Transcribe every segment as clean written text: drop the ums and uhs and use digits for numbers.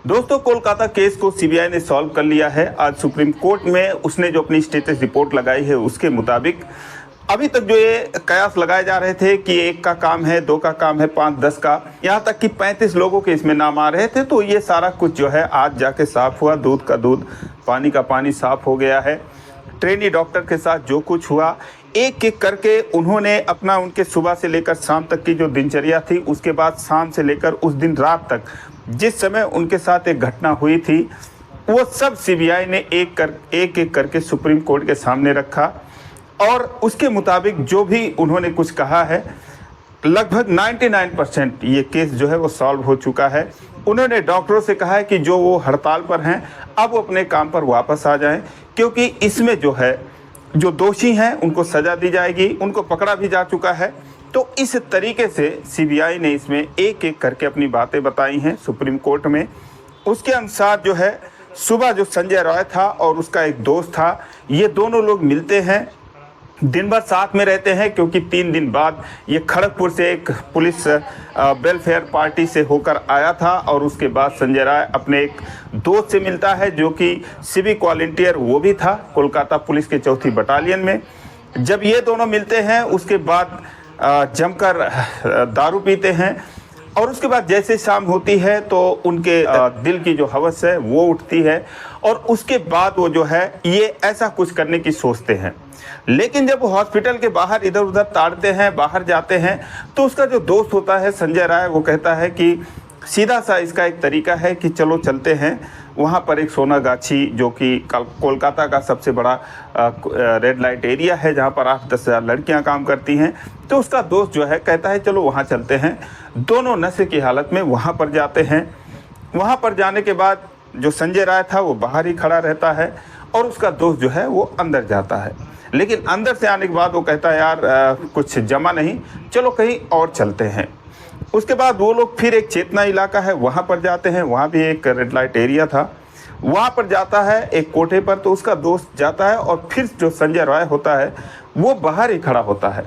दोस्तों, कोलकाता केस को सीबीआई ने सॉल्व कर लिया है। आज सुप्रीम कोर्ट में उसने जो अपनी स्टेटस रिपोर्ट लगाई है उसके मुताबिक अभी तक जो ये कयास लगाए जा रहे थे कि 1 का काम है, 2 का काम है, 5, 10 का, यहाँ तक कि 35 लोगों के इसमें नाम आ रहे थे, तो ये सारा कुछ जो है आज जाके साफ हुआ। दूध का दूध, पानी का पानी साफ हो गया है। ट्रेनी डॉक्टर के साथ जो कुछ हुआ, एक एक करके उन्होंने अपना, उनके सुबह से लेकर शाम तक की जो दिनचर्या थी, उसके बाद शाम से लेकर उस दिन रात तक जिस समय उनके साथ एक घटना हुई थी, वो सब सीबीआई ने एक एक करके सुप्रीम कोर्ट के सामने रखा और उसके मुताबिक जो भी उन्होंने कुछ कहा है, लगभग 99% ये केस जो है वो सॉल्व हो चुका है। उन्होंने डॉक्टरों से कहा है कि जो वो हड़ताल पर हैं अब वो अपने काम पर वापस आ जाएं, क्योंकि इसमें जो है जो दोषी हैं उनको सज़ा दी जाएगी, उनको पकड़ा भी जा चुका है। तो इस तरीके से सीबीआई ने इसमें एक एक करके अपनी बातें बताई हैं सुप्रीम कोर्ट में। उसके अनुसार जो है, सुबह जो संजय रॉय था और उसका एक दोस्त था, ये दोनों लोग मिलते हैं, दिन भर साथ में रहते हैं, क्योंकि 3 दिन बाद ये खड़गपुर से एक पुलिस वेलफेयर पार्टी से होकर आया था और उसके बाद संजय राय अपने एक दोस्त से मिलता है जो कि सिविक वॉलंटियर वो भी था कोलकाता पुलिस के 4थी बटालियन में। जब ये दोनों मिलते हैं उसके बाद जमकर दारू पीते हैं और उसके बाद जैसे शाम होती है तो उनके दिल की जो हवस है वो उठती है और उसके बाद वो जो है ये ऐसा कुछ करने की सोचते हैं। लेकिन जब वो हॉस्पिटल के बाहर इधर उधर ताड़ते हैं, बाहर जाते हैं, तो उसका जो दोस्त होता है संजय राय, वो कहता है कि सीधा सा इसका एक तरीका है कि चलो चलते हैं वहाँ पर एक सोनागाछी, जो कि कोलकाता का सबसे बड़ा रेड लाइट एरिया है जहाँ पर 8-10 हज़ार लड़कियाँ काम करती हैं। तो उसका दोस्त जो है कहता है चलो वहाँ चलते हैं। दोनों नशे की हालत में वहाँ पर जाते हैं। वहाँ पर जाने के बाद जो संजय राय था वो बाहर ही खड़ा रहता है और उसका दोस्त जो है वो अंदर जाता है। लेकिन अंदर से आने के बाद वो कहता है यार कुछ जमा नहीं, चलो कहीं और चलते हैं। उसके बाद वो लोग फिर एक चेतना इलाका है वहाँ पर जाते हैं, वहाँ भी एक रेड लाइट एरिया था, वहाँ पर जाता है एक कोठे पर। तो उसका दोस्त जाता है और फिर जो संजय रॉय होता है वो बाहर ही खड़ा होता है।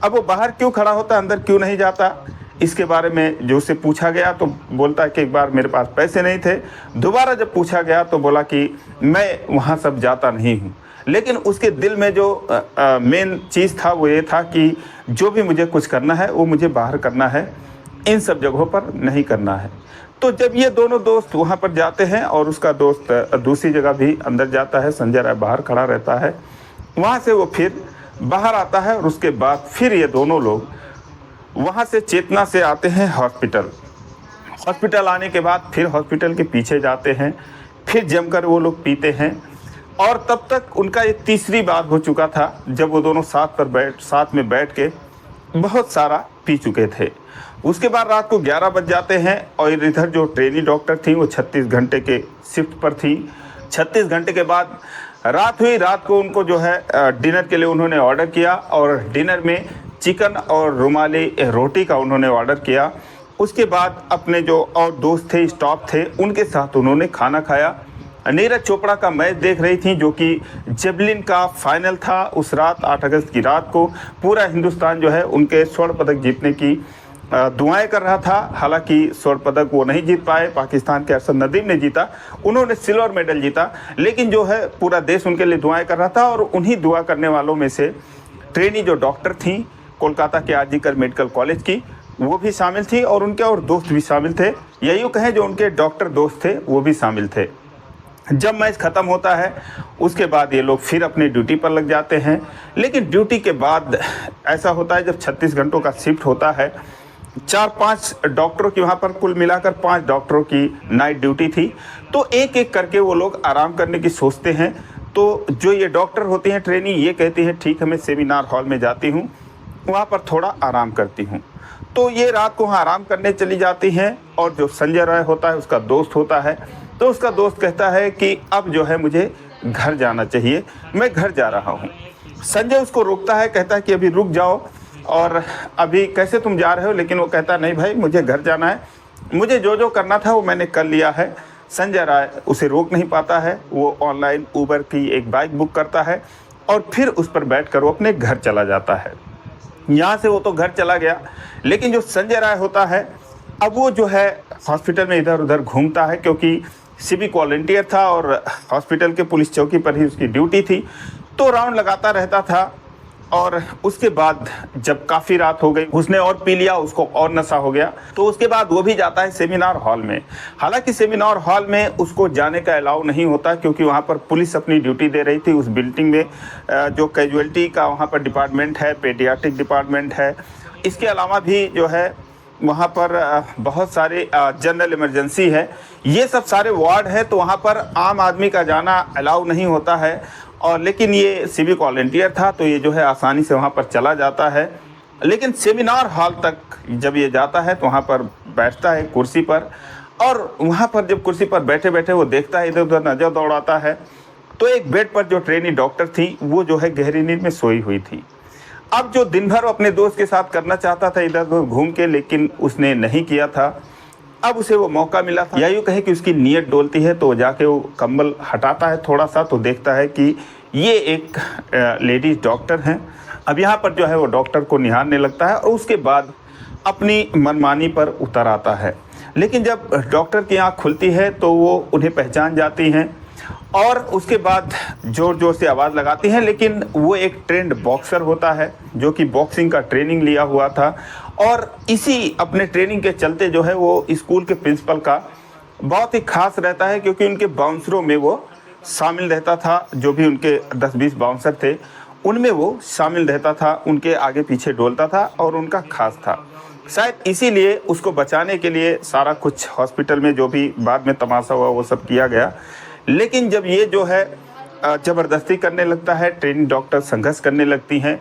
अब वो बाहर क्यों खड़ा होता है, अंदर क्यों नहीं जाता, इसके बारे में जो उससे पूछा गया तो बोलता है कि एक बार मेरे पास पैसे नहीं थे। दोबारा जब पूछा गया तो बोला कि मैं वहाँ सब जाता नहीं हूँ। लेकिन उसके दिल में जो मेन चीज़ था वो ये था कि जो भी मुझे कुछ करना है वो मुझे बाहर करना है, इन सब जगहों पर नहीं करना है। तो जब ये दोनों दोस्त वहाँ पर जाते हैं और उसका दोस्त दूसरी जगह भी अंदर जाता है, संजय राय बाहर खड़ा रहता है, वहाँ से वो फिर बाहर आता है और उसके बाद फिर ये दोनों लोग वहाँ से चेतना से आते हैं हॉस्पिटल। हॉस्पिटल आने के बाद फिर हॉस्पिटल के पीछे जाते हैं, फिर जमकर वो लोग पीते हैं और तब तक उनका ये तीसरी बार हो चुका था जब वो दोनों साथ में बैठ के बहुत सारा पी चुके थे। उसके बाद रात को 11 बज जाते हैं और इधर जो ट्रेनी डॉक्टर थी वो 36 घंटे के शिफ्ट पर थी। 36 घंटे के बाद रात हुई। रात को उनको जो है डिनर के लिए उन्होंने ऑर्डर किया और डिनर में चिकन और रुमाली रोटी का उन्होंने ऑर्डर किया। उसके बाद अपने जो और दोस्त थे, स्टाफ थे, उनके साथ उन्होंने खाना खाया। नीरज चोपड़ा का मैच देख रही थी जो कि जेवलिन का फाइनल था। उस रात 8 अगस्त की रात को पूरा हिंदुस्तान जो है उनके स्वर्ण पदक जीतने की दुआएं कर रहा था। हालांकि स्वर्ण पदक वो नहीं जीत पाए, पाकिस्तान के अरशद नदीम ने जीता, उन्होंने सिल्वर मेडल जीता। लेकिन जो है पूरा देश उनके लिए दुआएं कर रहा था और उन्हीं दुआ करने वालों में से ट्रेनी जो डॉक्टर थी कोलकाता के आरजीकर मेडिकल कॉलेज की, वो भी शामिल थी और उनके और दोस्त भी शामिल थे। यही कहें जो उनके डॉक्टर दोस्त थे वो भी शामिल थे। जब मैच ख़त्म होता है उसके बाद ये लोग फिर अपनी ड्यूटी पर लग जाते हैं। लेकिन ड्यूटी के बाद ऐसा होता है, जब 36 घंटों का शिफ्ट होता है, 4-5 डॉक्टरों की, वहाँ पर कुल मिलाकर 5 डॉक्टरों की नाइट ड्यूटी थी, तो एक एक करके वो लोग आराम करने की सोचते हैं। तो जो ये डॉक्टर होती हैं ट्रेनी, ये कहती हैं ठीक है मैं सेमिनार हॉल में जाती हूँ, वहाँ पर थोड़ा आराम करती हूँ। तो ये रात को वहाँ आराम करने चली जाती हैं और जो संजय राय होता है उसका दोस्त होता है, तो उसका दोस्त कहता है कि अब जो है मुझे घर जाना चाहिए, मैं घर जा रहा हूँ। संजय उसको रोकता है, कहता है कि अभी रुक जाओ और अभी कैसे तुम जा रहे हो। लेकिन वो कहता नहीं भाई मुझे घर जाना है, मुझे जो जो करना था वो मैंने कर लिया है। संजय राय उसे रोक नहीं पाता है। वो ऑनलाइन उबर की एक बाइक बुक करता है और फिर उस पर बैठकर वो अपने घर चला जाता है। यहाँ से वो तो घर चला गया, लेकिन जो संजय राय होता है अब वो जो है हॉस्पिटल में इधर उधर घूमता है, क्योंकि सिविक वॉलंटियर था और हॉस्पिटल के पुलिस चौकी पर ही उसकी ड्यूटी थी, तो राउंड लगाता रहता था। और उसके बाद जब काफ़ी रात हो गई, उसने और पी लिया, उसको और नशा हो गया, तो उसके बाद वो भी जाता है सेमिनार हॉल में। हालांकि सेमिनार हॉल में उसको जाने का अलाउ नहीं होता, क्योंकि वहाँ पर पुलिस अपनी ड्यूटी दे रही थी। उस बिल्डिंग में जो कैजुअलिटी का वहाँ पर डिपार्टमेंट है, पेडियाट्रिक डिपार्टमेंट है, इसके अलावा भी जो है वहाँ पर बहुत सारे जनरल इमरजेंसी है, ये सब सारे वार्ड है, तो वहाँ पर आम आदमी का जाना अलाउ नहीं होता है। और लेकिन ये सिविक वॉलंटियर था, तो ये जो है आसानी से वहाँ पर चला जाता है। लेकिन सेमिनार हॉल तक जब ये जाता है तो वहाँ पर बैठता है कुर्सी पर, और वहाँ पर जब कुर्सी पर बैठे बैठे वो देखता है, इधर उधर नज़र दौड़ाता है, तो एक बेड पर जो ट्रेनी डॉक्टर थी वो जो है गहरी नींद में सोई हुई थी। अब जो दिन भर अपने दोस्त के साथ करना चाहता था इधर उधर घूम के, लेकिन उसने नहीं किया था, अब उसे वो मौका मिला था। या यूँ कहे कि उसकी नीयत डोलती है, तो जाके वो कंबल हटाता है थोड़ा सा, तो देखता है कि ये एक लेडीज़ डॉक्टर हैं। अब यहाँ पर जो है वो डॉक्टर को निहारने लगता है और उसके बाद अपनी मनमानी पर उतर आता है। लेकिन जब डॉक्टर की आँख खुलती है तो वो उन्हें पहचान जाती हैं और उसके बाद ज़ोर ज़ोर से आवाज़ लगाती हैं। लेकिन वो एक ट्रेंड बॉक्सर होता है, जो कि बॉक्सिंग का ट्रेनिंग लिया हुआ था, और इसी अपने ट्रेनिंग के चलते जो है वो स्कूल के प्रिंसिपल का बहुत ही खास रहता है, क्योंकि उनके बाउंसरों में वो शामिल रहता था। जो भी उनके 10-20 बाउंसर थे उनमें वो शामिल रहता था, उनके आगे पीछे डोलता था और उनका खास था। शायद इसीलिए उसको बचाने के लिए सारा कुछ हॉस्पिटल में जो भी बाद में तमाशा हुआ वो सब किया गया। लेकिन जब ये जो है ज़बरदस्ती करने लगता है, ट्रेनिंग डॉक्टर संघर्ष करने लगती हैं,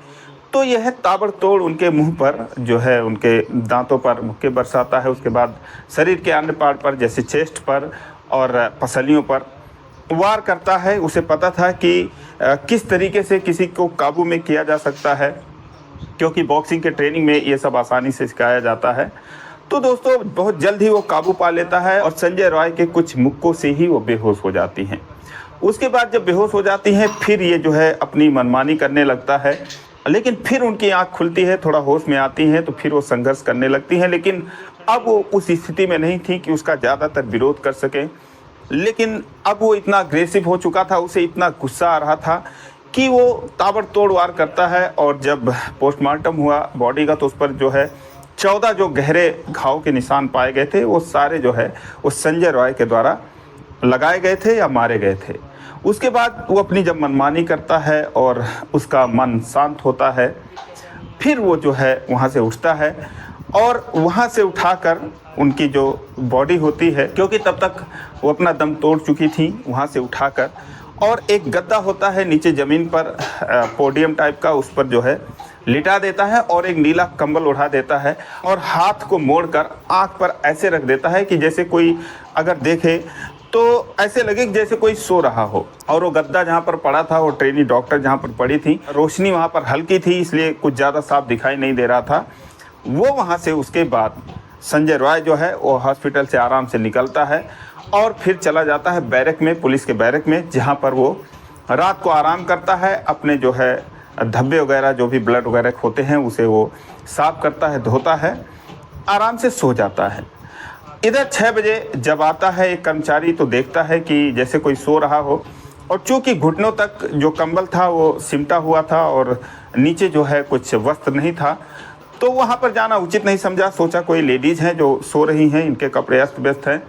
तो यह ताबड़तोड़ उनके मुंह पर जो है, उनके दांतों पर मुक्के बरसाता है। उसके बाद शरीर के अन्य पार्ट पर, जैसे चेस्ट पर और पसलियों पर वार करता है। उसे पता था कि किस तरीके से किसी को काबू में किया जा सकता है, क्योंकि बॉक्सिंग के ट्रेनिंग में ये सब आसानी से सिखाया जाता है। तो दोस्तों बहुत जल्द ही वो काबू पा लेता है और संजय रॉय के कुछ मुक्कों से ही वो बेहोश हो जाती हैं। उसके बाद जब बेहोश हो जाती हैं, फिर ये जो है अपनी मनमानी करने लगता है। लेकिन फिर उनकी आंख खुलती है, थोड़ा होश में आती हैं, तो फिर वो संघर्ष करने लगती हैं। लेकिन अब वो उस स्थिति में नहीं थी कि उसका ज़्यादातर विरोध कर सकें। लेकिन अब वो इतना अग्रेसिव हो चुका था, उसे इतना गुस्सा आ रहा था कि वो ताबड़तोड़ वार करता है। और जब पोस्टमार्टम हुआ बॉडी का, तो उस पर जो है 14 जो गहरे घाव के निशान पाए गए थे, वो सारे जो है वो संजय रॉय के द्वारा लगाए गए थे या मारे गए थे। उसके बाद वो अपनी जब मनमानी करता है और उसका मन शांत होता है, फिर वो जो है वहाँ से उठता है और वहाँ से उठाकर उनकी जो बॉडी होती है, क्योंकि तब तक वो अपना दम तोड़ चुकी थी, वहाँ से उठाकर और एक गद्दा होता है नीचे ज़मीन पर, पोडियम टाइप का, उस पर जो है लिटा देता है और एक नीला कंबल उठा देता है और हाथ को मोड़कर आँख पर ऐसे रख देता है कि जैसे कोई अगर देखे तो ऐसे लगे कि जैसे कोई सो रहा हो। और वो गद्दा जहाँ पर पड़ा था, वो ट्रेनी डॉक्टर जहाँ पर पड़ी थी, रोशनी वहाँ पर हल्की थी, इसलिए कुछ ज़्यादा साफ दिखाई नहीं दे रहा था। वो वहाँ से उसके बाद संजय रॉय जो है वो हॉस्पिटल से आराम से निकलता है और फिर चला जाता है बैरक में, पुलिस के बैरक में, जहाँ पर वो रात को आराम करता है। अपने जो है धब्बे वगैरह, जो भी ब्लड वगैरह होते हैं, उसे वो साफ करता है, धोता है, आराम से सो जाता है। इधर 6 बजे जब आता है एक कर्मचारी, तो देखता है कि जैसे कोई सो रहा हो, और चूँकि घुटनों तक जो कंबल था वो सिमटा हुआ था और नीचे जो है कुछ वस्त्र नहीं था, तो वहाँ पर जाना उचित नहीं समझा। सोचा कोई लेडीज़ हैं जो सो रही हैं, इनके कपड़े अस्त व्यस्त हैं,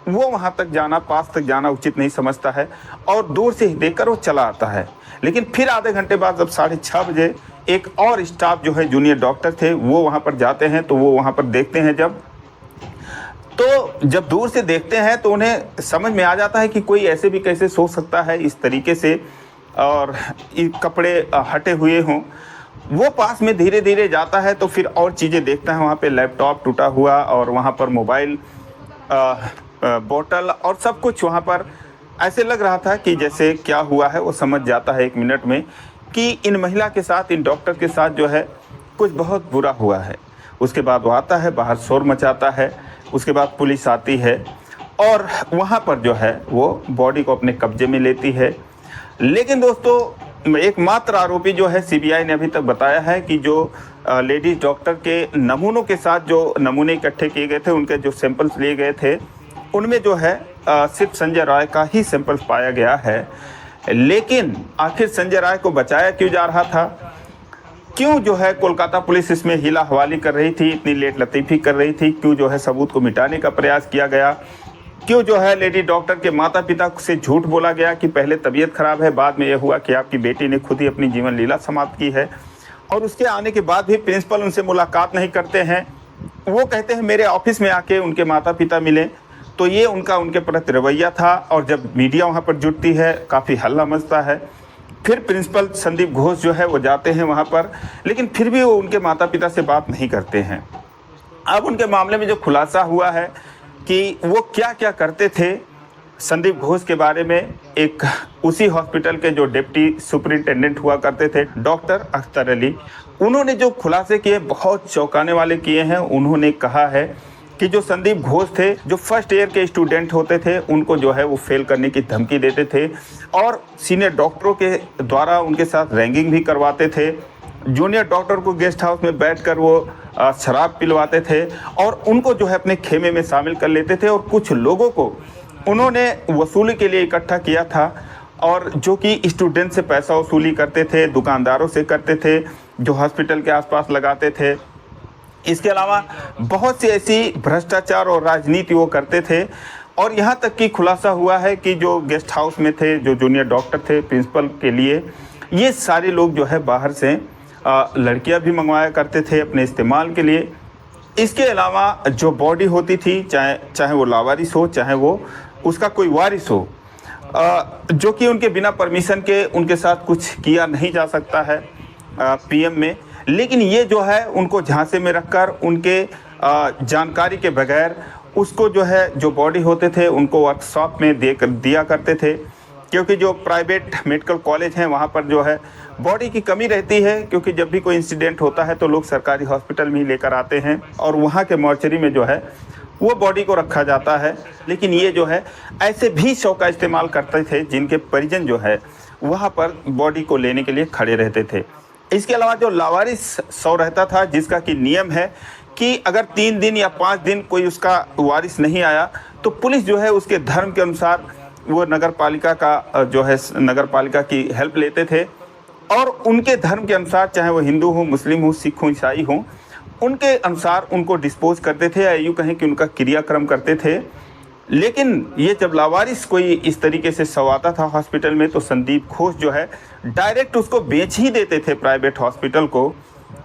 वो वहाँ तक जाना, पास तक जाना उचित नहीं समझता है और दूर से ही देखकर वो चला आता है। लेकिन फिर आधे घंटे बाद जब 6:30 बजे एक और स्टाफ जो है, जूनियर डॉक्टर थे, वो वहाँ पर जाते हैं, तो वो वहाँ पर देखते हैं जब दूर से देखते हैं तो उन्हें समझ में आ जाता है कि कोई ऐसे भी कैसे सो सकता है इस तरीके से और कपड़े हटे हुए हों। वो पास में धीरे धीरे जाता है तो फिर और चीज़ें देखता है, वहाँ पे लैपटॉप टूटा हुआ और वहाँ पर मोबाइल, बोतल और सब कुछ वहाँ पर ऐसे लग रहा था कि जैसे क्या हुआ है। वो समझ जाता है 1 मिनट में कि इन महिला के साथ, इन डॉक्टर के साथ जो है कुछ बहुत बुरा हुआ है। उसके बाद वो आता है, बाहर शोर मचाता है। उसके बाद पुलिस आती है और वहाँ पर जो है वो बॉडी को अपने कब्जे में लेती है। लेकिन दोस्तों एकमात्र आरोपी जो है, सीबीआई ने अभी तक बताया है कि जो लेडीज डॉक्टर के नमूनों के साथ जो नमूने इकट्ठे किए गए थे, उनके जो सैंपल्स लिए गए थे, उनमें जो है सिर्फ संजय राय का ही सैंपल्स पाया गया है। लेकिन आखिर संजय राय को बचाया क्यों जा रहा था? क्यों जो है कोलकाता पुलिस इसमें हिला हवाली कर रही थी, इतनी लेट लतीफ़ी कर रही थी? क्यों जो है सबूत को मिटाने का प्रयास किया गया? क्यों जो है लेडी डॉक्टर के माता पिता से झूठ बोला गया कि पहले तबीयत खराब है, बाद में यह हुआ कि आपकी बेटी ने खुद ही अपनी जीवन लीला समाप्त की है? और उसके आने के बाद भी प्रिंसिपल उनसे मुलाकात नहीं करते हैं। वो कहते हैं मेरे ऑफिस में आके उनके माता पिता मिले। तो ये उनके प्रति रवैया था। और जब मीडिया वहाँ पर जुटती है, काफ़ी हल्ला मचता है। फिर प्रिंसिपल संदीप घोष जो है वो जाते हैं वहाँ पर, लेकिन फिर भी वो उनके माता पिता से बात नहीं करते हैं। अब उनके मामले में जो खुलासा हुआ है कि वो क्या क्या करते थे संदीप घोष के बारे में, एक उसी हॉस्पिटल के जो डिप्टी सुपरिंटेंडेंट हुआ करते थे डॉक्टर अख्तर अली, उन्होंने जो खुलासे किए बहुत चौंकाने वाले किए हैं। उन्होंने कहा है कि जो संदीप घोष थे, जो फर्स्ट ईयर के स्टूडेंट होते थे, उनको जो है वो फेल करने की धमकी देते थे और सीनियर डॉक्टरों के द्वारा उनके साथ रैगिंग भी करवाते थे। जूनियर डॉक्टर को गेस्ट हाउस में बैठकर वो शराब पिलवाते थे और उनको जो है अपने खेमे में शामिल कर लेते थे। और कुछ लोगों को उन्होंने वसूली के लिए इकट्ठा किया था, और जो कि स्टूडेंट से पैसा वसूली करते थे, दुकानदारों से करते थे, जो हॉस्पिटल के आसपास लगाते थे। इसके अलावा बहुत सी ऐसी भ्रष्टाचार और राजनीति वो करते थे। और यहाँ तक कि खुलासा हुआ है कि जो गेस्ट हाउस में थे, जो जूनियर डॉक्टर थे प्रिंसिपल के लिए, ये सारे लोग जो है बाहर से लड़कियां भी मंगवाया करते थे अपने इस्तेमाल के लिए। इसके अलावा जो बॉडी होती थी, चाहे वो लावारिस हो, चाहे वो उसका कोई वारिस हो, जो कि उनके बिना परमिशन के उनके साथ कुछ किया नहीं जा सकता है पीएम में। लेकिन ये जो है उनको झांसे में रखकर उनके जानकारी के बगैर उसको जो है जो बॉडी होते थे उनको वर्कशॉप में दिया करते थे। क्योंकि जो प्राइवेट मेडिकल कॉलेज हैं वहाँ पर जो है बॉडी की कमी रहती है, क्योंकि जब भी कोई इंसिडेंट होता है तो लोग सरकारी हॉस्पिटल में ही लेकर आते हैं और वहाँ के मॉर्चरी में जो है वो बॉडी को रखा जाता है। लेकिन ये जो है ऐसे भी शव का इस्तेमाल करते थे जिनके परिजन जो है वहाँ पर बॉडी को लेने के लिए खड़े रहते थे। इसके अलावा जो लावारिस शव रहता था, जिसका कि नियम है कि अगर 3 दिन या 5 दिन कोई उसका वारिस नहीं आया तो पुलिस जो है उसके धर्म के अनुसार वो नगर पालिका का जो है नगर पालिका की हेल्प लेते थे और उनके धर्म के अनुसार, चाहे वो हिंदू हो, मुस्लिम हो, सिख हो, ईसाई हो, उनके अनुसार उनको डिस्पोज करते थे या यूँ कहें कि उनका क्रियाक्रम करते थे। लेकिन ये जब लावारिस कोई इस तरीके से शव आता था हॉस्पिटल में तो संदीप घोष जो है डायरेक्ट उसको बेच ही देते थे प्राइवेट हॉस्पिटल को।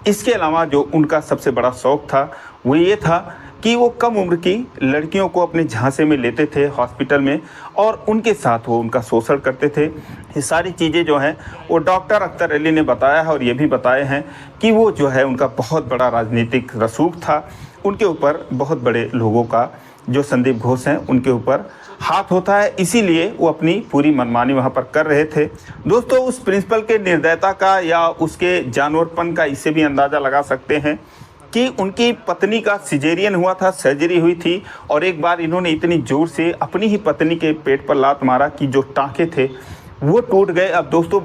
इसके अलावा जो उनका सबसे बड़ा शौक था वो ये था कि वो कम उम्र की लड़कियों को अपने झांसे में लेते थे हॉस्पिटल में और उनके साथ वो उनका शोषण करते थे। ये सारी चीज़ें जो हैं वो डॉक्टर अख्तर अली ने बताया है और ये भी बताए हैं कि वो जो है उनका बहुत बड़ा राजनीतिक रसूख था। उनके ऊपर बहुत बड़े लोगों का, जो संदीप घोष हैं, उनके ऊपर हाथ होता है, इसीलिए वो अपनी पूरी मनमानी वहाँ पर कर रहे थे। दोस्तों, उस प्रिंसिपल के निर्दयता का या उसके जानवरपन का इससे भी अंदाज़ा लगा सकते हैं कि उनकी पत्नी का सिजेरियन हुआ था, सर्जरी हुई थी और एक बार इन्होंने इतनी ज़ोर से अपनी ही पत्नी के पेट पर लात मारा कि जो टाँके थे वो टूट गए। अब दोस्तों,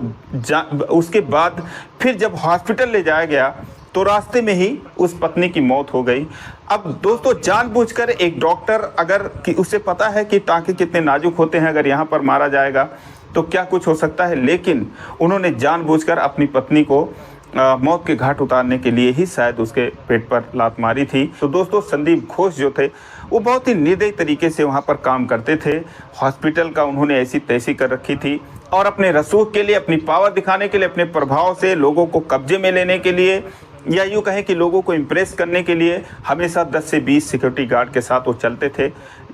उसके बाद फिर जब हॉस्पिटल ले जाया गया तो रास्ते में ही उस पत्नी की मौत हो गई। अब दोस्तों, जानबूझकर एक डॉक्टर, अगर कि उसे पता है कि टाँके कितने नाजुक होते हैं, अगर यहाँ पर मारा जाएगा तो क्या कुछ हो सकता है, लेकिन उन्होंने जानबूझकर अपनी पत्नी को मौत के घाट उतारने के लिए ही शायद उसके पेट पर लात मारी थी। तो दोस्तों, संदीप घोष जो थे वो बहुत ही निर्दयी तरीके से वहाँ पर काम करते थे। हॉस्पिटल का उन्होंने ऐसी तैसी कर रखी थी और अपने रसूख के लिए, अपनी पावर दिखाने के लिए, अपने प्रभाव से लोगों को कब्जे में लेने के लिए, या यूँ कहें कि लोगों को इम्प्रेस करने के लिए हमेशा 10 से 20 सिक्योरिटी गार्ड के साथ वो चलते थे।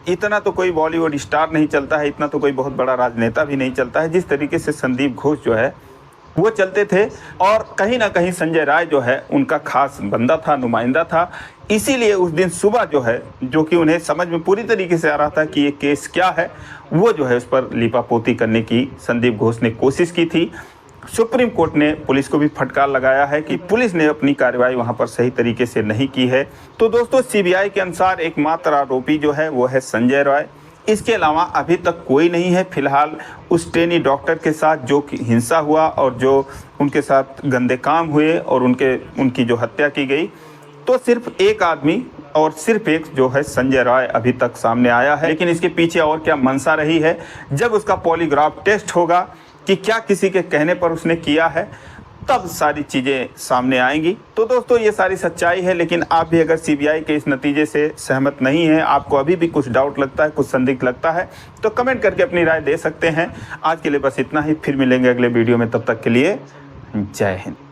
इतना तो कोई बॉलीवुड स्टार नहीं चलता है, इतना तो कोई बहुत बड़ा राजनेता भी नहीं चलता है जिस तरीके से संदीप घोष जो है वो चलते थे। और कहीं ना कहीं संजय राय जो है उनका खास बंदा था, नुमाइंदा था। इसीलिए उस दिन सुबह जो है, जो कि उन्हें समझ में पूरी तरीके से आ रहा था कि ये केस क्या है, वो जो है उस पर लिपापोती करने की संदीप घोष ने कोशिश की थी। सुप्रीम कोर्ट ने पुलिस को भी फटकार लगाया है कि पुलिस ने अपनी कार्रवाई वहां पर सही तरीके से नहीं की है। तो दोस्तों, सीबीआई के अनुसार एकमात्र आरोपी जो है वो है संजय राय। इसके अलावा अभी तक कोई नहीं है। फिलहाल उस ट्रेनी डॉक्टर के साथ जो हिंसा हुआ और जो उनके साथ गंदे काम हुए और उनकी जो हत्या की गई, तो सिर्फ एक आदमी और सिर्फ एक जो है संजय राय अभी तक सामने आया है। लेकिन इसके पीछे और क्या मंशा रही है, जब उसका पॉलीग्राफ टेस्ट होगा कि क्या किसी के कहने पर उसने किया है, तब सारी चीज़ें सामने आएंगी। तो दोस्तों ये सारी सच्चाई है। लेकिन आप भी अगर सीबीआई के इस नतीजे से सहमत नहीं हैं, आपको अभी भी कुछ डाउट लगता है, कुछ संदिग्ध लगता है, तो कमेंट करके अपनी राय दे सकते हैं। आज के लिए बस इतना ही, फिर मिलेंगे अगले वीडियो में। तब तक के लिए जय हिंद।